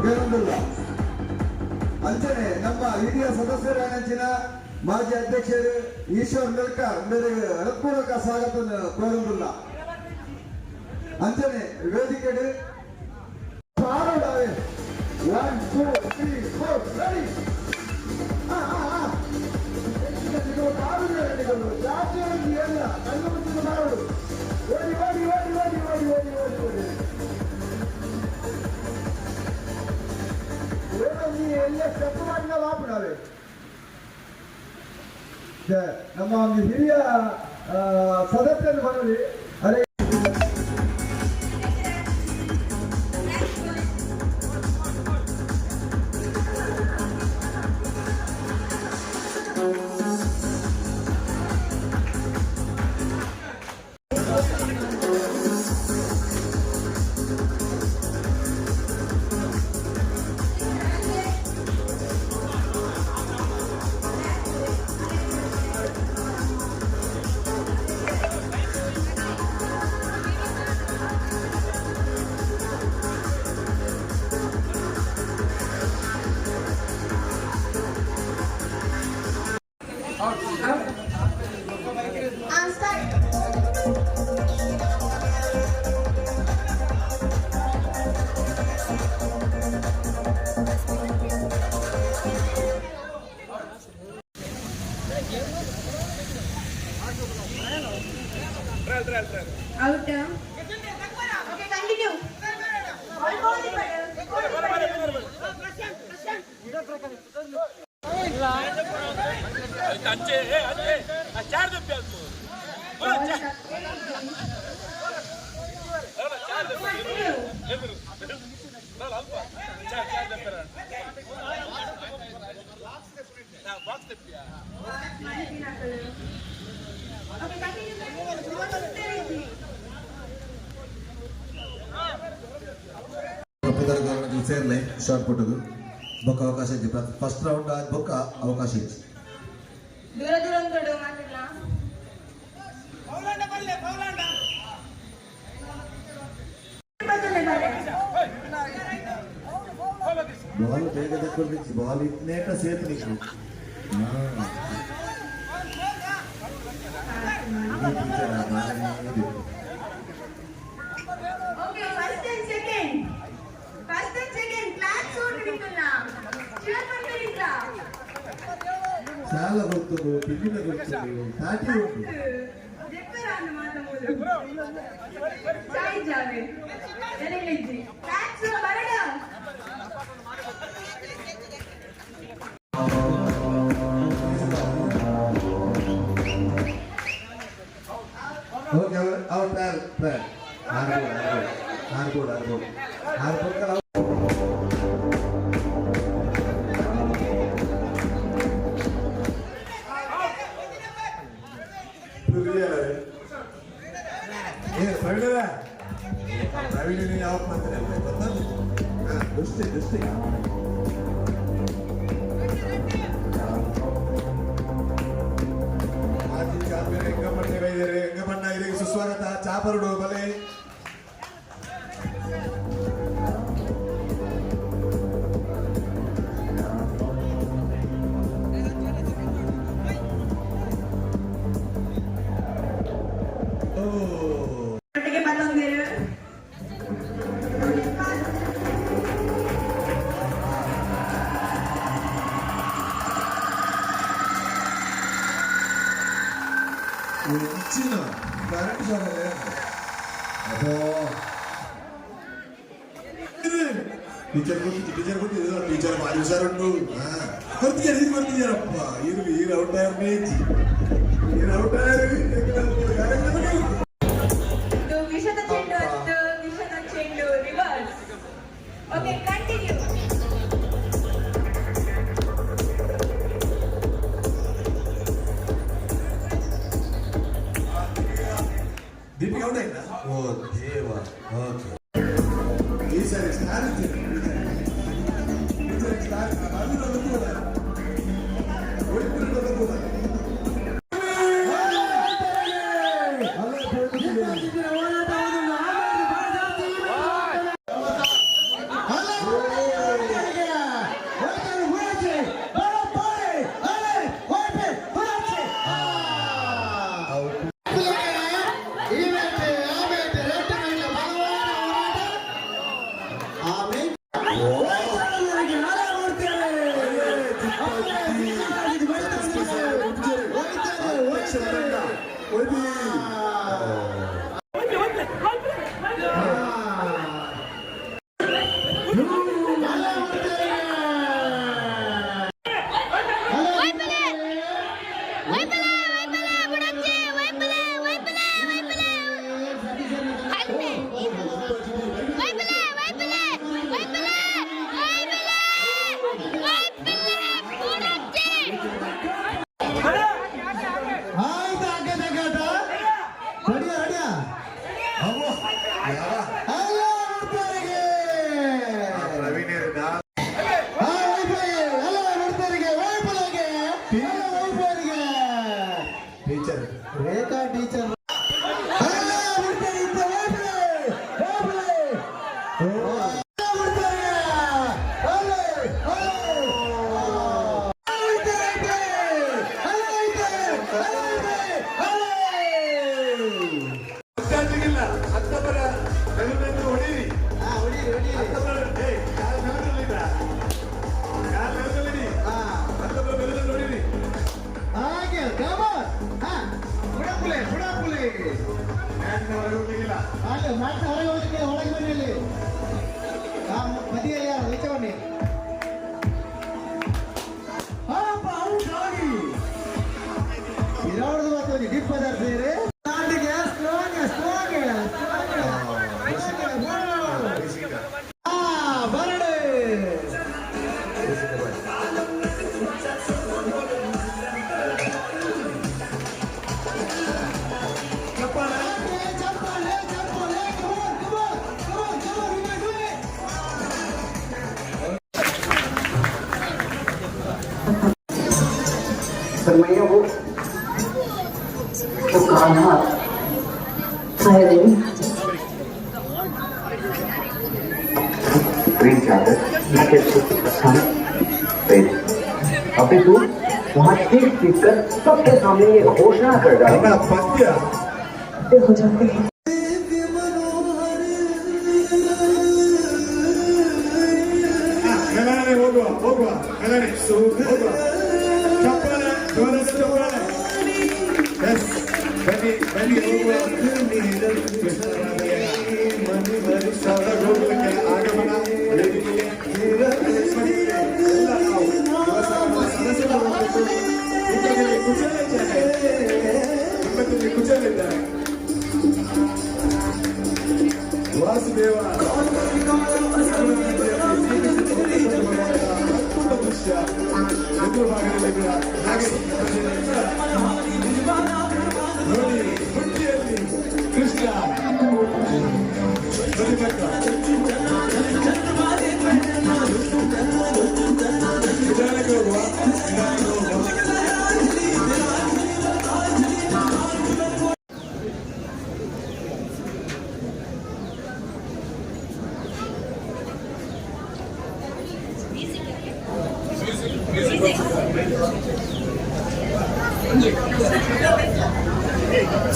ಬೇರೊಂದಿಲ್ಲ. ಅಂಚನೆ ನಮ್ಮ ಹಿರಿಯ ಸದಸ್ಯರಾಗಿನ ಮಾಜಿ ಅಧ್ಯಕ್ಷರು ಈಶ್ವರ್ ಮೆಲ್ಕರ್ ಮೇರೆಗೆ ಹೃತ್ಪೂರ್ವಕ ಸ್ವಾಗತ ಕೋರುವುದಿಲ್ಲ. ಅಂಚನೆ ವೇದಿಕೆ 1 2 3 4 ರೆಡಿ. ಜಾತಿಯಲ್ಲಿ ಎಲ್ಲ ಕಣ್ಣು ಮುಚ್ಚಿದ ಮಾಡು. ಓಡಿ ಓಡಿ ಓಡಿ ಓಡಿ ಓಡಿ ಓಡಿ ಓಡಿ ಓಡಿ ನೀ ಎಲ್ಲ ಸ್ಟೆಪ್ ಮಾಡಿದ ಮಾಪುಡವೆ. ನಮ್ಮ ಒಂದು ಹಿರಿಯ ಸದಸ್ಯರು ಬರಲಿ. ಅದೇ out. Okay, continue. ಸೇರ್ಲೆ ಶಾರ್ಟ್ ಪುಟ್ಟದು ಬೊಕ್ಕ ಅವಕಾಶ ಇತ್ತು. ಫಸ್ಟ್ ರೌಂಡ್ ಆದ ಬೊಕ್ಕ ಅವಕಾಶ ಇತ್ತು. ದೂರ ದೂರ ಅಂತಡು ಮಾತಿಲ್ಲ. ಬಾಲ್ ಬೇಗ ತಕ್ಕೊಳ್ಬೇಕು. ಬಾಲ್ ಇಟ್ನೇಟ ಸೇತು ನಿಲ್ಕು. చాలా ಗೊತ್ತು ಪಿಲ್ಲಿನ ಗೊತ್ತು ತಾಟಿ ಉಂಟು. ಓಕೆ ಔಟ್ ಪ್ಲೇಯರ್ ಆರ್ಬೋರ್ಡ್ ಪ್ರವೀಣ ಯಾವ ಮಾಡ್ತಾರೆ ದೃಷ್ಟಿ ಮಾಜಿ ಚಾಂಪಿಯನ್ ಹೆಂಗಮಣ್ಣ ಬೈದರೆ ಹೆಂಗಮಣ್ಣ ಇದಕ್ಕೆ ಸುಸ್ವಾಗತ. ಚಾಪರುಡು ಬಲೆ ಹೆಚ್ಚಿನ ಕರೆಂಟ್ ಶಾಲೆ ಅಪ್ಪೋ ಟೀಚರ್ ಕೊಟ್ಟಿದ್ದು ಟೀಚರ್ ಭಾರಿ ಹುಷಾರುಂಟು. ಕೊಡ್ತಿದ್ದಾರಪ್ಪ ಇರ್ಲಿ ಈ ಔಟ್ ವಿಷದ ಚೆಂಡು ರಿವರ್ಸ್. Okay continue. ದೀಪಿಗೆ ಔಟ್ ಆಯ್ತಾ? ಓ ದೇವ. ಓಕೆ ಈ ಸರಿ ಸ್ಟಾರ್ सरमैया वो कान्हा ग्रीन चादर अभी तू वहाँ ठीक कर सबके सामने ये घोषणा कर डाली ಹಣ ಪದ್ಯ हो जाते हैं ಮೆಲನೆ ಹೋಗುವ ಮೆಲನೆ ಹೋಗುವ ಚಪ್ಪಾಳೆ ಜೋರಾದ ಚಪ್ಪಾಳೆ ಎಸ್ ಬನ್ನಿ ಹೋಗುವ ಕೃಷ್ಣರಾಧೆಯ ಹೋಗಲಿಕ್ಕೆ ಆಗಮನ ವೇದಿಕೆಗೆ ಎಲ್ಲ ನಾವು ಸದಸ್ಯರು ಹೋಗಬೇಕು ಕುಚಲಿದ್ದಾರೆ ಕುಚಲಿದ್ದಾರೆ ವಾಸುದೇವ ದೃಶ್ಯ ಎದುರು ಭಾಗದಲ್ಲಿ ಹಾಗೆ ನೋಡಿ ಹುಟ್ಟಿಯಲ್ಲಿ ಕೃಷ್ಣ ಪ್ರತಿಪಕ್ಕ ನಿಧಾನಕ್ಕೆ ಹೋಗುವ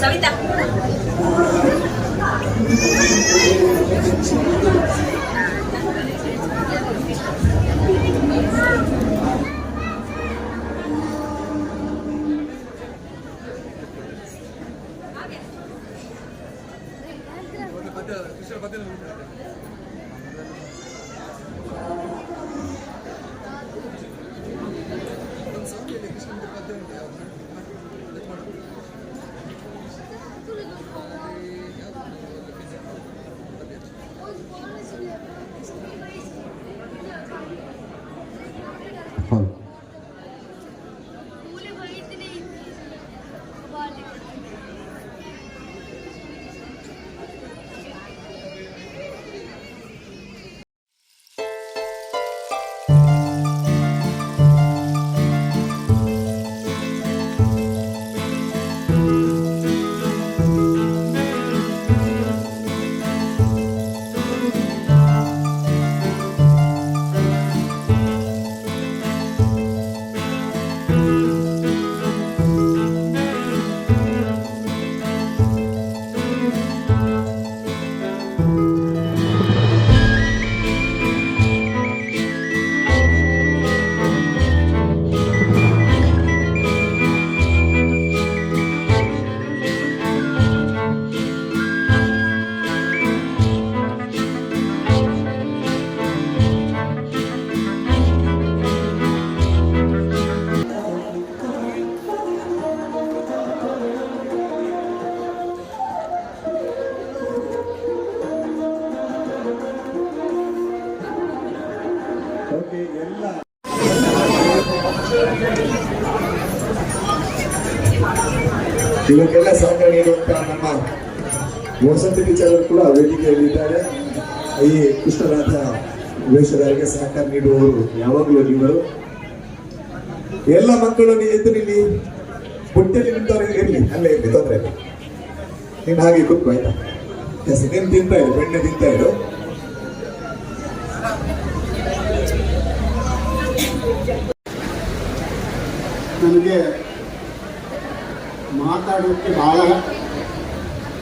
ಸವಿತಾ ಇವಕ್ಕೆಲ್ಲ ಸಹಕಾರ ನೀಡುವಂತಹ ನಮ್ಮ ವಸಂತ ಟೀಚರ್ ಅವರು ಕೂಡ ವೇದಿಕೆಯಲ್ಲಿದ್ದಾರೆ. ಈ ಕೃಷ್ಣರಾಧ ವೇಷಧಾರಿಗೆ ಸಹಕಾರ ನೀಡುವವರು ಯಾವಾಗಲೂ ನೀವರು. ಎಲ್ಲ ಮಕ್ಕಳು ಎದ್ದು ನಿಲ್ಲಿ, ಹೊಟ್ಟೆಯಲ್ಲಿ ನಿಂತವ್ರಿಗೆ ಇರ್ಲಿ, ಅಲ್ಲೇ ಇರ್ಲಿ, ತೊಂದರೆ ಇಲ್ಲ. ನೀನು ಹಾಗೆ ಕೂತ್ಕೋ ಆಯ್ತಾ? ಎಸ್, ನೀನು ತಿಂತಾ ಇರು, ಬೆಣ್ಣೆ ತಿಂತಾ ಇರು. ನನಗೆ ಮಾತಾಡೋಕ್ಕೆ ಭಾಳ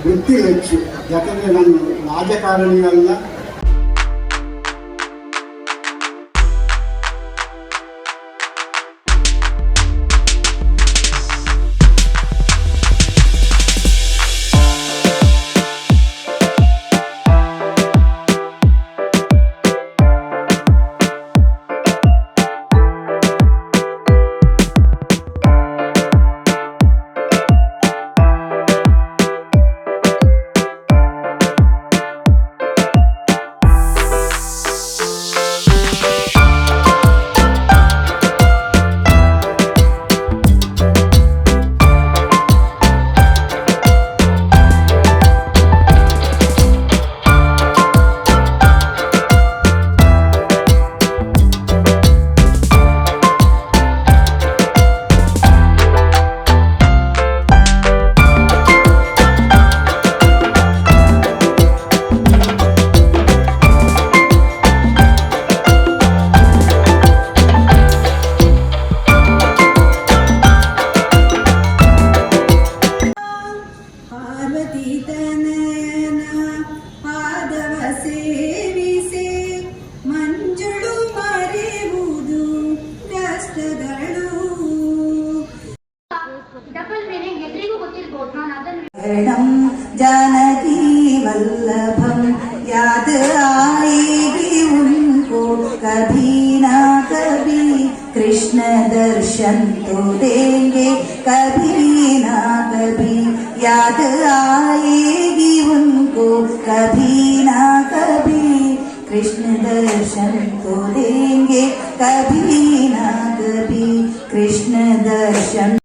ವೃತ್ತಿ ಹೆಚ್ಚು. ಯಾಕಂದರೆ ನಾನು ರಾಜಕಾರಣಿ ಅಲ್ಲ, कभी ना कभी कृष्ण दर्शन तो देंगे, कभी ना कभी याद आएगी उनको, कभी ना कभी कृष्ण दर्शन तो देंगे, कभी ना कभी कृष्ण दर्शन।